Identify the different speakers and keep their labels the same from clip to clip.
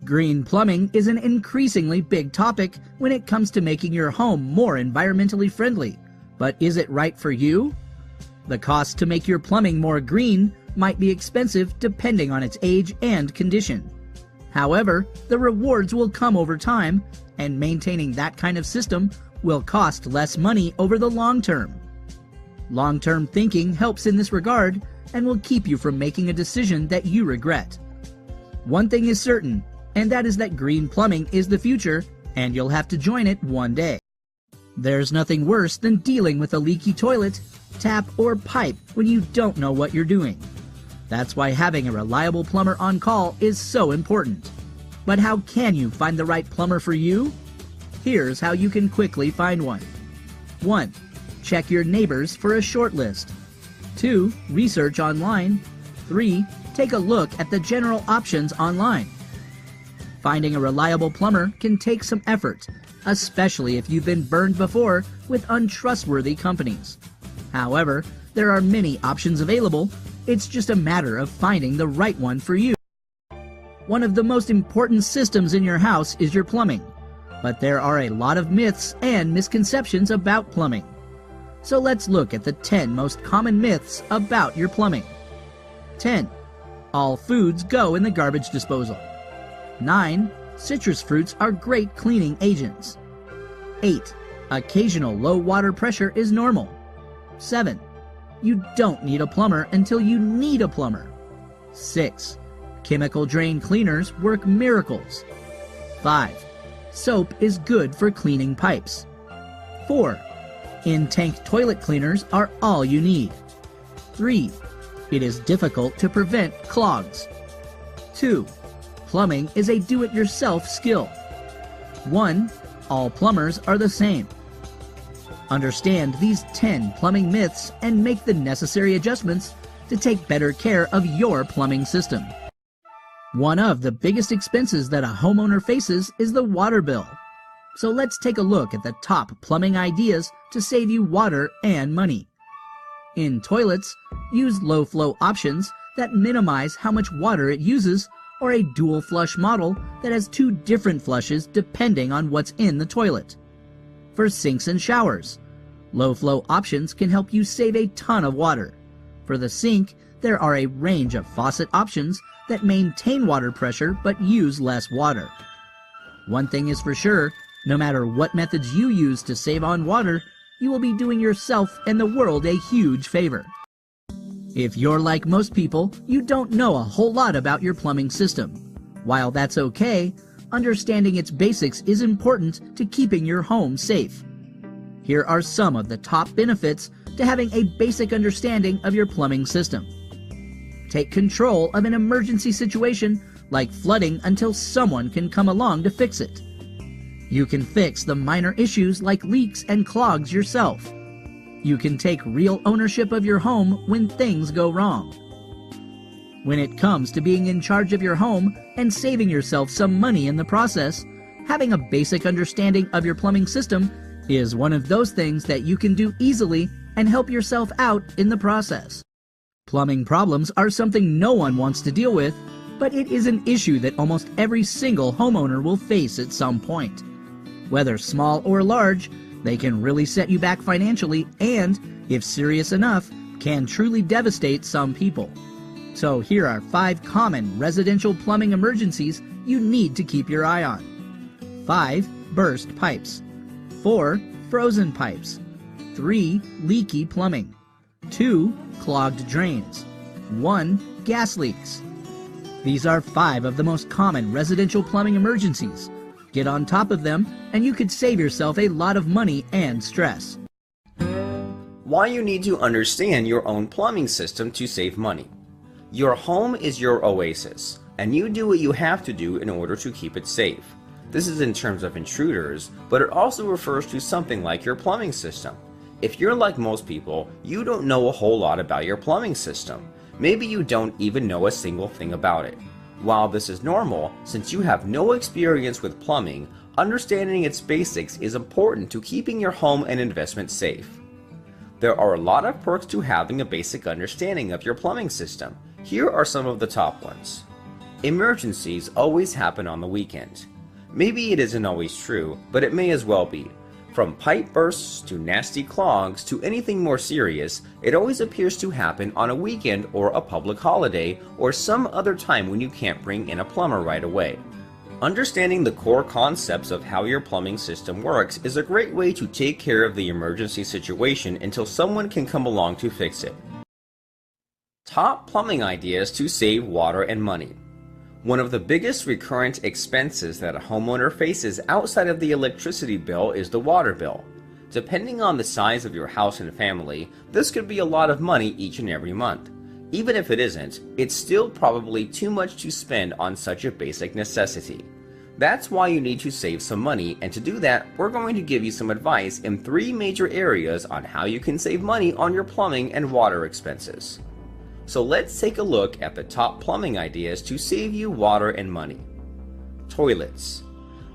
Speaker 1: Green plumbing is an increasingly big topic when it comes to making your home more environmentally friendly. But is it right for you? The cost to make your plumbing more green might be expensive depending on its age and condition. However, the rewards will come over time, and maintaining that kind of system will cost less money over the long term. Long-term thinking helps in this regard and will keep you from making a decision that you regret. One thing is certain, and that is that green plumbing is the future, and you'll have to join it one day. There's nothing worse than dealing with a leaky toilet, tap, or pipe when you don't know what you're doing. That's why having a reliable plumber on call is so important. But how can you find the right plumber for you? Here's how you can quickly find one. 1. Check your neighbors for a short list. 2. Research online. 3. Take a look at the general options online. Finding a reliable plumber can take some effort, especially if you've been burned before with untrustworthy companies. However, there are many options available. It's just a matter of finding the right one for you. One of the most important systems in your house is your plumbing, but there are a lot of myths and misconceptions about plumbing. So let's look at the 10 most common myths about your plumbing. 10. All foods go in the garbage disposal. 9. Citrus fruits are great cleaning agents. 8. Occasional low water pressure is normal. 7. You don't need a plumber until you need a plumber. 6. Chemical drain cleaners work miracles. 5. Soap is good for cleaning pipes. 4. In-tank toilet cleaners are all you need. 3. It is difficult to prevent clogs. 2. Plumbing is a do-it-yourself skill. 1. All plumbers are the same. Understand these 10 plumbing myths and make the necessary adjustments to take better care of your plumbing system. One of the biggest expenses that a homeowner faces is the water bill. So let's take a look at the top plumbing ideas to save you water and money. In toilets, use low flow options that minimize how much water it uses, or a dual flush model that has 2 different flushes depending on what's in the toilet. For sinks and showers, low flow options can help you save a ton of water. For the sink, there are a range of faucet options that maintain water pressure but use less water. One thing is for sure, no matter what methods you use to save on water, you will be doing yourself and the world a huge favor. If you're like most people, you don't know a whole lot about your plumbing system. While that's okay, understanding its basics is important to keeping your home safe. Here are some of the top benefits to having a basic understanding of your plumbing system. Take control of an emergency situation like flooding until someone can come along to fix it. You can fix the minor issues like leaks and clogs yourself. You can take real ownership of your home when things go wrong. When it comes to being in charge of your home and saving yourself some money in the process, having a basic understanding of your plumbing system is one of those things that you can do easily and help yourself out in the process. Plumbing problems are something no one wants to deal with, but it is an issue that almost every single homeowner will face at some point. Whether small or large, they can really set you back financially and, if serious enough, can truly devastate some people. So here are 5 common residential plumbing emergencies you need to keep your eye on. 5. Burst pipes. 4. Frozen pipes. 3. Leaky plumbing. 2. Clogged drains. 1. Gas leaks. These are 5 of the most common residential plumbing emergencies. Get on top of them, and you could save yourself a lot of money and stress.
Speaker 2: Why you need to understand your own plumbing system to save money. Your home is your oasis, and you do what you have to do in order to keep it safe. This is in terms of intruders, but it also refers to something like your plumbing system. If you're like most people, you don't know a whole lot about your plumbing system. Maybe you don't even know a single thing about it. While this is normal, since you have no experience with plumbing, understanding its basics is important to keeping your home and investment safe. There are a lot of perks to having a basic understanding of your plumbing system. Here are some of the top ones. Emergencies always happen on the weekend. Maybe it isn't always true, but it may as well be. From pipe bursts to nasty clogs to anything more serious, it always appears to happen on a weekend or a public holiday or some other time when you can't bring in a plumber right away. Understanding the core concepts of how your plumbing system works is a great way to take care of the emergency situation until someone can come along to fix it. Top plumbing ideas to save water and money. One of the biggest recurrent expenses that a homeowner faces outside of the electricity bill is the water bill. Depending on the size of your house and family, this could be a lot of money each and every month. Even if it isn't, it's still probably too much to spend on such a basic necessity. That's why you need to save some money, and to do that, we're going to give you some advice in 3 major areas on how you can save money on your plumbing and water expenses. So let's take a look at the top plumbing ideas to save you water and money. Toilets.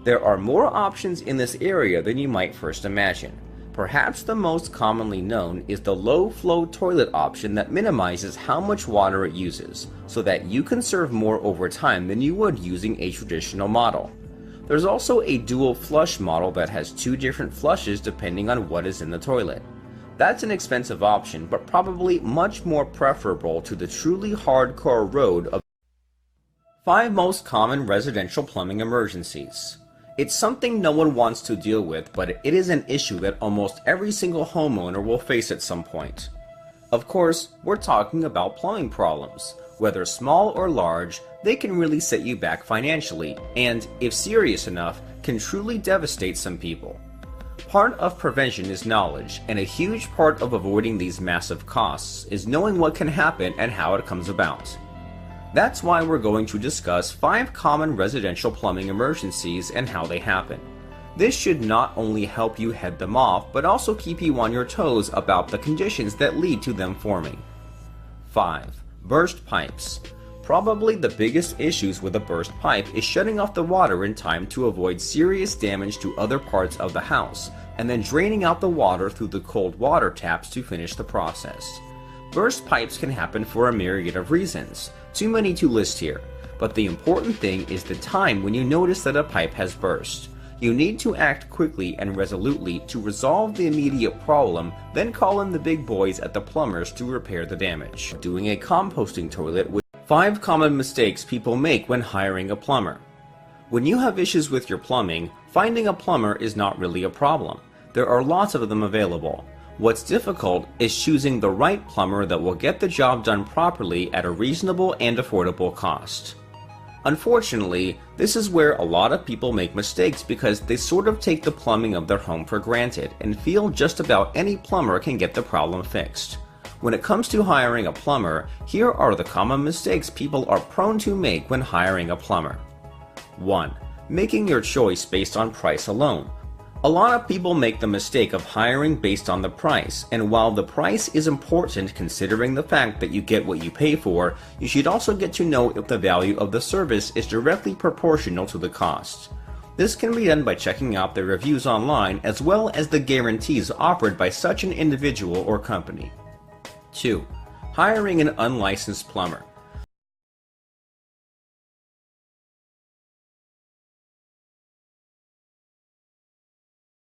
Speaker 2: There are more options in this area than you might first imagine. Perhaps the most commonly known is the low-flow toilet option that minimizes how much water it uses, so that you can serve more over time than you would using a traditional model. There's also a dual flush model that has 2 different flushes depending on what is in the toilet. That's an expensive option, but probably much more preferable to the truly hardcore road of 5 most common residential plumbing emergencies. It's something no one wants to deal with, but it is an issue that almost every single homeowner will face at some point. Of course, we're talking about plumbing problems. Whether small or large, they can really set you back financially, and, if serious enough, can truly devastate some people. Part of prevention is knowledge, and a huge part of avoiding these massive costs is knowing what can happen and how it comes about. That's why we're going to discuss 5 common residential plumbing emergencies and how they happen. This should not only help you head them off, but also keep you on your toes about the conditions that lead to them forming. 5. Burst pipes. Probably the biggest issues with a burst pipe is shutting off the water in time to avoid serious damage to other parts of the house, and then draining out the water through the cold water taps to finish the process. Burst pipes can happen for a myriad of reasons, too many to list here, but the important thing is the time when you notice that a pipe has burst. You need to act quickly and resolutely to resolve the immediate problem, then call in the big boys at the Plumbers to repair the damage. Doing a composting toilet with 5 common mistakes people make when hiring a plumber. When you have issues with your plumbing, finding a plumber is not really a problem. There are lots of them available. What's difficult is choosing the right plumber that will get the job done properly at a reasonable and affordable cost. Unfortunately, this is where a lot of people make mistakes because they sort of take the plumbing of their home for granted and feel just about any plumber can get the problem fixed. When it comes to hiring a plumber, here are the common mistakes people are prone to make when hiring a plumber. 1. Making your choice based on price alone. A lot of people make the mistake of hiring based on the price, and while the price is important considering the fact that you get what you pay for, you should also get to know if the value of the service is directly proportional to the cost. This can be done by checking out the reviews online as well as the guarantees offered by such an individual or company. 2. Hiring an unlicensed plumber.